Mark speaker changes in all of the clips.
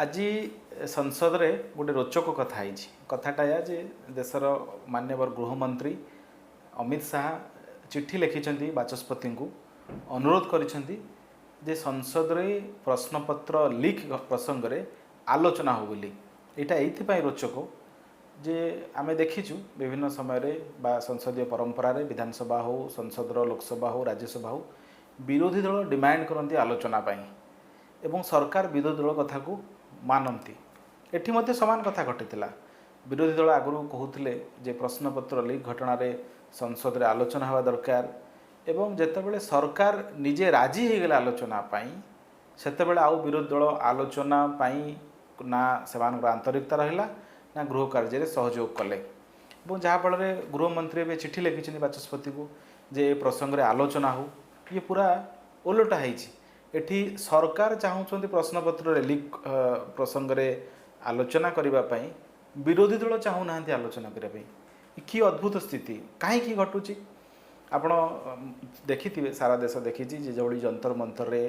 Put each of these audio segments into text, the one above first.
Speaker 1: आज संसद रे गोटे रोचक कथा कथाटा या जे देशर माननीय गृहमंत्री अमित शाह चिट्ठी लिखिं बाचस्पति को अनुरोध करिसेंती जे संसद रे प्रश्नपत्र लीक प्रसंग रे आलोचना हो बोली। यहाँ ये रोचक जे आमे देखीचु विभिन्न समय रे बा संसदीय परंपरा रे विधानसभा हो संसद लोकसभा हो राज्यसभा हो विरोधी दल डिमांड करती आलोचना पाई एवं सरकार विरोधी दल कथा को मानती। एठी मध्य समान कथा घटिला। विरोधी दल आगु कहते जे प्रश्नपत्र लीक घटना रे संसद रे आलोचना हवा दरकार एवं जेतेबेले सरकार निजे राजी हो गले आलोचना पाई सेतेबेले आउ विरोधी दल आलोचना पाई ना सेमानकर आंतरिकता रहिला ना गृह कार्य रे सहयोग कले और जहाँफल गृहमंत्री ए चिठी लिखिं बाचस्पति को जे ए प्रसंग रे आलोचना हो ये पूरा ओलटा एठी सरकार चाहूँगी प्रश्नपत्र लीक प्रसंग रे आलोचना करने विरोधी दल चाहूना आलोचना करने कि अद्भुत स्थिति कहीं घटुची। आपण देखिथिबे सारा देश देखी जो जंतर मंतर रे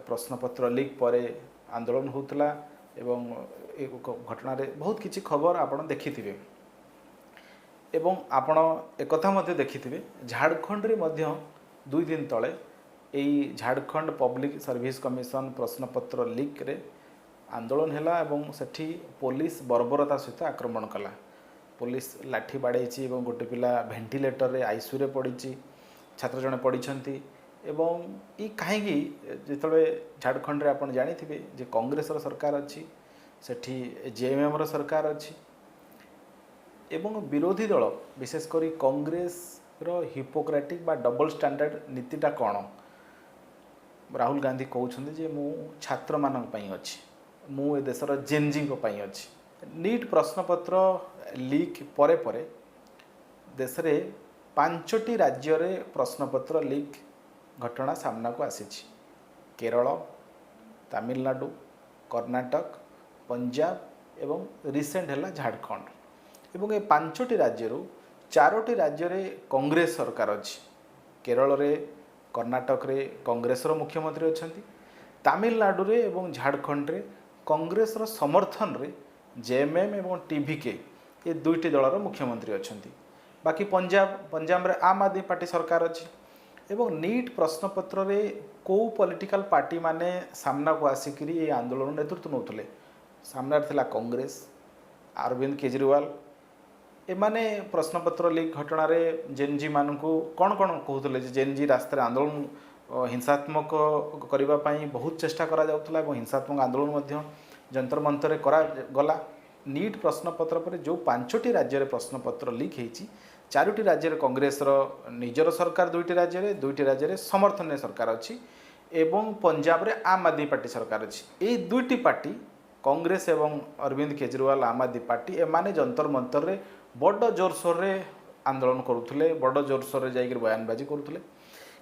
Speaker 1: प्रश्नपत्र लीक पर आंदोलन होता एवं घटना रे बहुत किछि खबर आपण देखिथिबे एवं आपण एक कथा मध्य देखिथिबे झारखंड रे मध्य 2 दिन तले यही झारखंड पब्लिक सर्विस कमिशन प्रश्नपत्र लीक रे आंदोलन हैला एवं सेठी पुलिस बर्बरता सहित आक्रमण कला। पुलिस लाठी बाड़ेची एवं गोटे पिला भेंटिलेटर रे आईसीयू रे पड़ी छात्र जने पड़ीछंती एवं ई कहीं जिते झारखंड रे आपण जानिथिबे जे कांग्रेस रो सरकार अच्छी सेठी जेएमएम रो सरकार अच्छी एवं विरोधी दल विशेषकर कांग्रेस रो हिपोक्रेटिक बा डबल स्टैंडर्ड नीतिटा कौन। राहुल गांधी कहते जे मु छात्र मानक पई अछि मु ए देशर जेनजी को पई अछि। नीट प्रश्नपत्र लीक परे परे देश रे 5टी राज्य रे प्रश्नपत्र लीक घटना सामना को आसीछि। केरल, तमिलनाडु, कर्नाटक, पंजाब एवं रिसेंट है झारखंड एवं ए 5टी राज्य 4टी राज्य रे कांग्रेस सरकार अछि। केरल रे कर्नाटक रे कांग्रेस रो मुख्यमंत्री अछंती, तमिलनाडु रे एवं झारखंड रे कांग्रेस रो समर्थन रे जेएमएम एवं टीवीके ये 2टी दल रो मुख्यमंत्री अछंती। बाकी पंजाब रे आम आदमी पार्टी सरकार अछि एवं नीट प्रश्नपत्र रे को पॉलिटिकल पार्टी माने सामना को आसिकरी ये आंदोलन नेतृत्व नौतले। सामना थिला कांग्रेस, अरविंद केजरीवाल एमाने प्रश्नपत्र लीक घटना रे जेनजी मानकू कौन कौन कहते जेनजी रास्ता आंदोलन हिंसात्मक करने बहुत चेष्टा करा जाउतला एवं हिंसात्मक आंदोलन मध्य जंतर मंतर करा गला। नीट प्रश्नपत्र पर जो 5टी राज्य रे प्रश्नपत्र लीक होती 4टी राज्य रे कांग्रेस रो निजर सरकार 2टी राज्य रे समर्थन रे सरकार अच्छी एवं पंजाब रे आम आदमी पार्टी सरकार अच्छी। ये 2टी पार्टी कांग्रेस एवं अरविंद केजरीवाल आम आदमी पार्टी एमाने जंतर मंतर रे बड़ जोरसोर रे आंदोलन करुले बड़ जोरसोर रे जाइक बयानबाजी करुले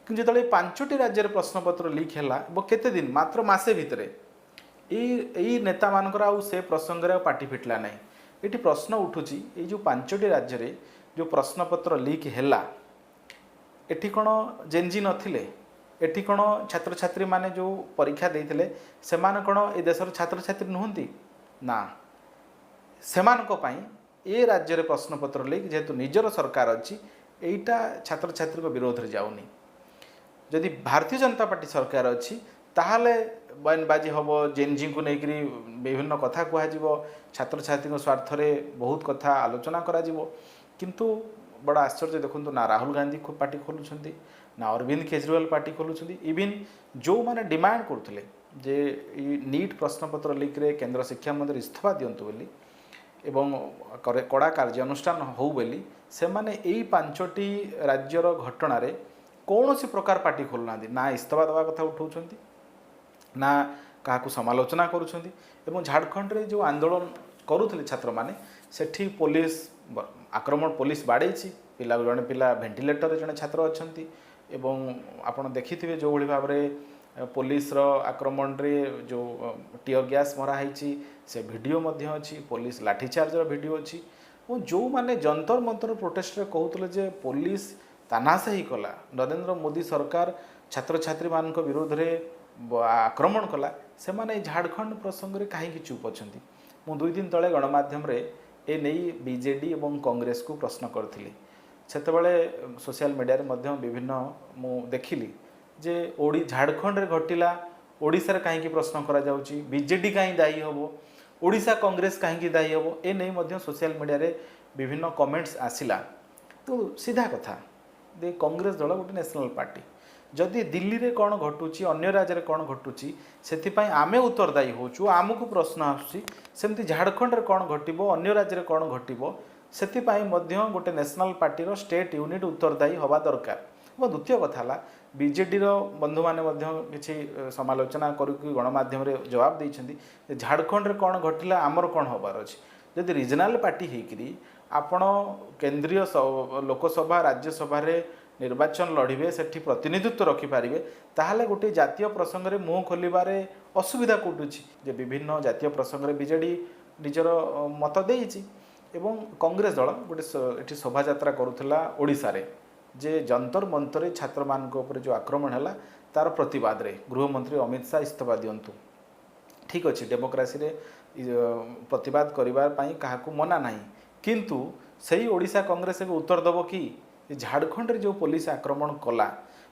Speaker 1: कि जो 5टी राज्य रे प्रश्नपत्र लीक है केते दिन मात्र मासे भितरे यही नेता मानकर आउ से प्रसंग रे पार्टी फिटला नहीं। ये प्रश्न उठुची ये जो 5टी राज्य रे जो प्रश्नपत्र लीक हैला एठी कोन जेनजी नथिले एठी कोन छात्र छात्री माने जो परीक्षा देइथिले सेमान कोन ए देशर छात्र छात्री नहंती ना सेमान को पई ए राज्य रे प्रश्नपत्र लीक जेहेतु निजर सरकार अच्छी एटा छात्र छात्री को विरोध रे जाउनी। जदि भारतीय जनता पार्टी सरकार अच्छी ताहले बयानबाजी हम जेनजी को लेकर विभिन्न कथा कहजिवो छात्र छात्री स्वार्थ रे बहुत कथा आलोचना करा जिवो किंतु बड़ा आश्चर्य देखु ना राहुल गांधी पार्टी खोलुछंती ना अरविंद केजरीवाल पार्टी खोलुछंती इवन जो माने डिमांड करथले जे नीट प्रश्नपत्र लीक रे केंद्र शिक्षा मंत्री इस्तीफा दियंतु बोली एवं कड़ा कार्यानुष्ठान हो बोली से माने यही 5टी राज्यर घटना रे कौन सी प्रकार पार्टी खोलना ना इस्तीफा देवा कथा उठाउछंती ना क्या समालोचना करुछंती एवं झारखंड रे जो आंदोलन करुथले छात्र माने सेठी पुलिस आक्रमण पुलिस बाड़ेची पिला जड़े पिला भेंटिलेटर रे जड़े छात्र अछंती एवं आपण देखिथिबे जो भली भाव रे पुलिस रो आक्रमण रे जो टीयर गैस मरा हैची से वीडियो मध्य अच्छी पुलिस लाठीचार्ज वीडियो अच्छी और जो माने जंतर मंतर प्रोटेस्ट रे कहउतले जे पुलिस तानाशाही कला नरेंद्र मोदी सरकार छात्र छात्री मान विरोध रे आक्रमण कला से माने झारखंड प्रसंग में कहीं चुप अच्छा मु 2 दिन तले गणमाध्यम ए नहीं बीजेडी और कांग्रेस को प्रश्न करी से सोशल मीडिया रे विभिन्न मु देखिली जे ओडी झारखंड रे घटिला ओडिशा कहीं प्रश्न करा जाउची बीजेडी कहीं दायी हम ओडिशा कांग्रेस कहीं दायी हम ए नहीं सोशल मीडिया रे विभिन्न कमेंट्स आसिला तो सीधा कथा दे कांग्रेस दल गोटे नेशनल पार्टी जदि दिल्ली रे कौन घटुची अन्य राज्य में कौन घटुची से आमे उत्तरदायी होचु आमको प्रश्न आसमती झारखंड रे कौन घटो अन्य राज्य में कौन घटो से गोटे नेशनल पार्टी स्टेट यूनिट उत्तरदायी हवा दरकार और द्वितीय कथा बीजेडी बंधु मैंने किसी समालोचना करके गणमाध्यम रे जवाब देते झारखंड रे कौन घटला आमर कौन हबार अच्छे जदि रिजनाल पार्टी होकरी आपण केंद्रीय लोकसभा राज्यसभा रे निर्वाचन लड़े से प्रतिनिधित्व रखिपारे ताहले गोटे जातीय प्रसंग में मुँह खोलबारे असुविधा कौटुची जे विभिन्न जातीय प्रसंग में बीजेडी निजर मत देइछि एवं कांग्रेस दल गोटे शोभा यात्रा करुला ओडिशा रे जे जंतर मंतर छात्र मान जो आक्रमण है तार प्रतिवाद रे गृहमंत्री अमित शाह इस्तीफा दिंतु ठीक अच्छे डेमोक्रेसी रे प्रतिवाद करने क्या मना ना किंतु सही ओडिशा कांग्रेस को उत्तर दब कि झारखंड रे जो पुलिस आक्रमण कला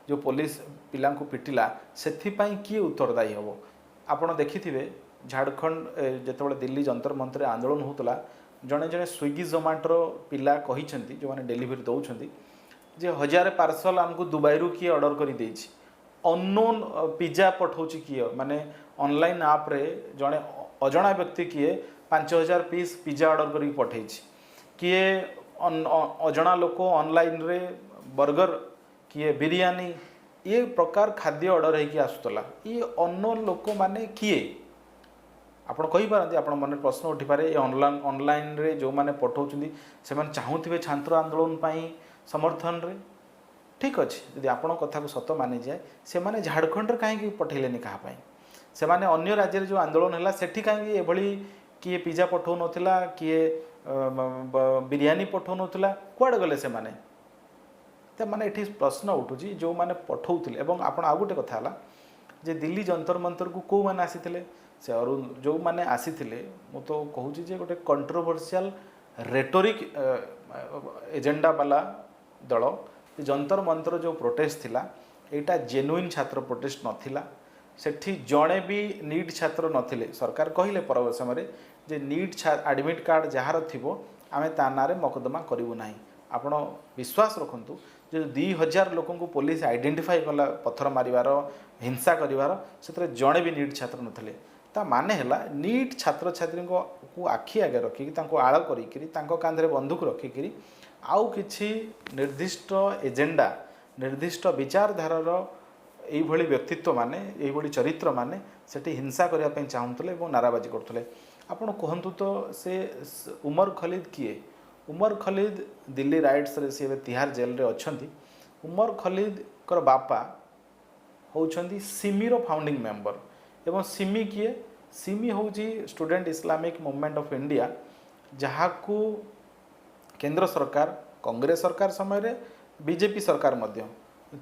Speaker 1: जो पुलिस पिला पिटिला से किए उत्तरदायी हम आपड़ देखिथे झारखंड जो दिल्ली जंतर मंतर आंदोलन होता जड़े जड़े स्विगी जोमाटोर पिला कही जो मैंने डेलीवरी दौरान जे 1000 पार्सल आमको दुबई रू किए ऑर्डर कर देछि अननोन पिज्जा पठाउछि किए माने ऑनलाइन आप रे जड़े अजणा व्यक्ति किए 5000 पीस पिज्जा ऑर्डर करी पठाइछि किए अजणा लोक ऑनलाइन रे बर्गर किए बिरयानी ये प्रकार खाद्य ऑर्डर होगी आसूला ये अननोन लोक माने किए आपण कहि पारंती आपण मन प्रश्न उठी पारे ये ऑनलाइन रे जो माने पठाउछिंदी से माने चाहूथिबे छात्र आंदोलन पई समर्थन रे ठीक अच्छे यदि आपण कथा को सत मानि जाए से माने झारखंड कहीं पठेलेनि क्या से माने अन्य राज्य जो आंदोलन है सेठी कहीं एभली किए पिज्जा पठाऊ नथिला किए बिरयानी पठाऊ नथिला कुआडे गले से माने तो माने एठी प्रश्न उठुची जो माने पठाउथिले एवं आपण आ गोटे कथा हला जे दिल्ली जंतर मंतर को को माने आसीथिले से अरुण जो माने आसीथिले मु तो कहूची जे गोटे कंट्रोवर्शियल रेटोरिक एजेंडा वाला दल जंतर मंतर जो प्रोटेस्ट थिला एटा जेन्युइन छात्र प्रोटेस्ट नथिला सेठी जड़े भी नीट छात्र नथिले सरकार कहले पर समय जे नीट एडमिट कार्ड जहाँ थिबो आमे ता नारे मकदमा करिवु नाही आपण विश्वास रखंतु जो 2000 लोक को पुलिस आइडेंटिफाई कला पत्थर मारिवार हिंसा करिवार से जड़े भी नीट छात्र नथिले ता माने हला नीट छात्र छात्री को आखि आगे रखिकी आड़ करी कांधे बंदूक रखिकी आउ किछि निर्दिष्ट एजेंडा निर्दिष्ट विचारधारार यही व्यक्तित्व माने यही चरित्र माने सेठी हिंसा करने चाहूले और नाराबाजी करते आपड़ कहतु तो से उमर खलीद किए उमर खलीद दिल्ली राइट्स रे सी तिहार जेल रे अछंती उमर खलीद कर बापा होउछंती सिमीर फाउंडिंग मेंबर एवं सिमी किए सिमी होउची student Islamic movement of India जहाँ को केंद्र सरकार कांग्रेस सरकार समय रे बीजेपी सरकार मध्य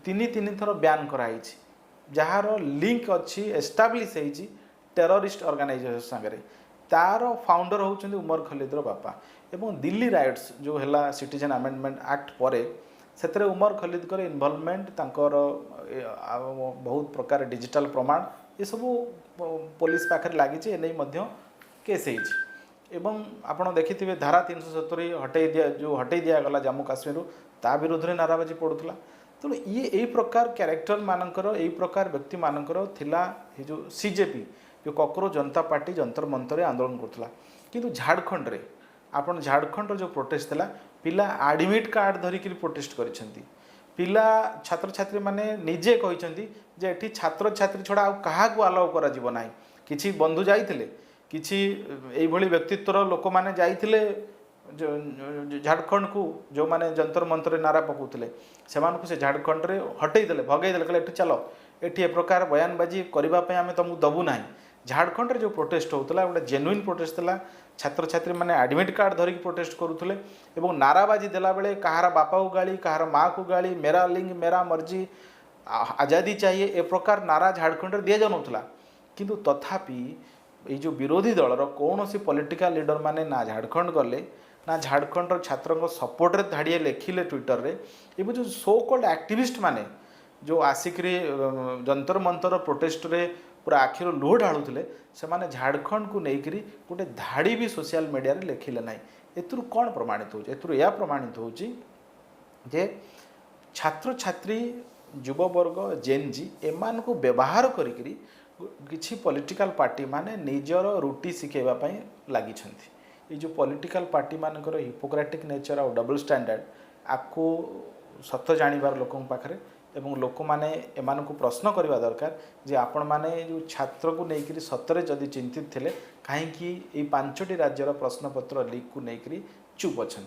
Speaker 1: तीन थर ब्यान कराई जार लिंक अच्छी एस्टाब्लीश होती टेररिस्ट ऑर्गेनाइजेशन सागर तार फाउंडर होउछंती उमर खलीदर बापा एवं दिल्ली राइट्स जो है सिटीजन अमेंडमेंट एक्ट पर से उमर खलीद कर इनवॉल्वमेंट तांकर बहुत प्रकार डिजिटल प्रमाण ये सब पुलिस पाखे लगी नहीं केस एवं आपड़ देखिथे धारा 370 हटई दिया जो हटई दिगला जम्मू काश्मीर ता विरोध में नाराबाजी पड़ूला तेणु ये यही प्रकार क्यारेक्टर मानकर यही प्रकार व्यक्ति मानकर थिला ये जो सीजेपी जो कॉकरोच जनता पार्टी जंतर मंतर आंदोलन करुला किंतु झारखंड रे आपन झारखंड जो प्रोटेस्ट थिला पिला एडमिट कार्ड धरिकी प्रोटेस्ट करिसेंती पिला छात्र छात्री माने निजे कहिसेंती जे एठी छात्र छात्री छड़ा आ काहा को अलाउ करा जीव नाही किछि बंधु जाइथिले किछि एई भली व्यक्तित्वर लोक माने जाइथिले झारखंड को जो माने जंतर मंतर नारा पकाउथिले सेमानकु से झारखंड रे हटई देले भगई देले कहले एठी चलो एठी ए प्रकार बयानबाजी करबा पय आमे तुमको दबु नाही झारखंड रे जो प्रोटेस्ट होतला गोटे जेन्युइन प्रोटेस्ट थला छात्र छात्री माने एडमिट कार्ड धरिकी प्रोटेस्ट करुथले एवं नाराबाजी देला बेले कहार बापा को गाली कहार माँ को गाली मेरा लिंग मेरा मर्जी आज़ादी चाहिए ए प्रकार नारा झारखंड दिया जाऊला किंतु तथापि ये जो विरोधी दलर कौन सी पॉलिटिकल लीडर माने ना झारखंड गले ना झारखंड छात्रों सपोर्ट रे धाड़िए लिखिले ट्विटर रे ये जो सो कॉल्ड एक्टिविस्ट माने जो आसिक्री जंतर मंतर प्रोटेस्ट रे पूरा आखिर लुह ढालुले से माने झारखंड को लेकर गोटे धाड़ी भी सोशल मीडिया रे लिखिले ना एथुरु कौन प्रमाणित हो एथुरु या प्रमाणित हो जे छात्र छात्री युववर्ग जेन जी एमान को व्यवहार करी किसी पॉलिटिकल पार्टी माने निजर रुटी शिखेबा पई लागी ये जो पॉलिटिकल पार्टी मानकर हिपोक्रेटिक नेचर और डबल स्टैंडर्ड आपको सत जानिबार लोकों पाखरे एवं लोक माने एमान को प्रश्न करवा दरकार जे आपण माने जो छात्र को लेकर सतरे जदि चिंतित थे कहीं 5टी राज्यर प्रश्नपत्र लीक को लेकर चुप अच्छा।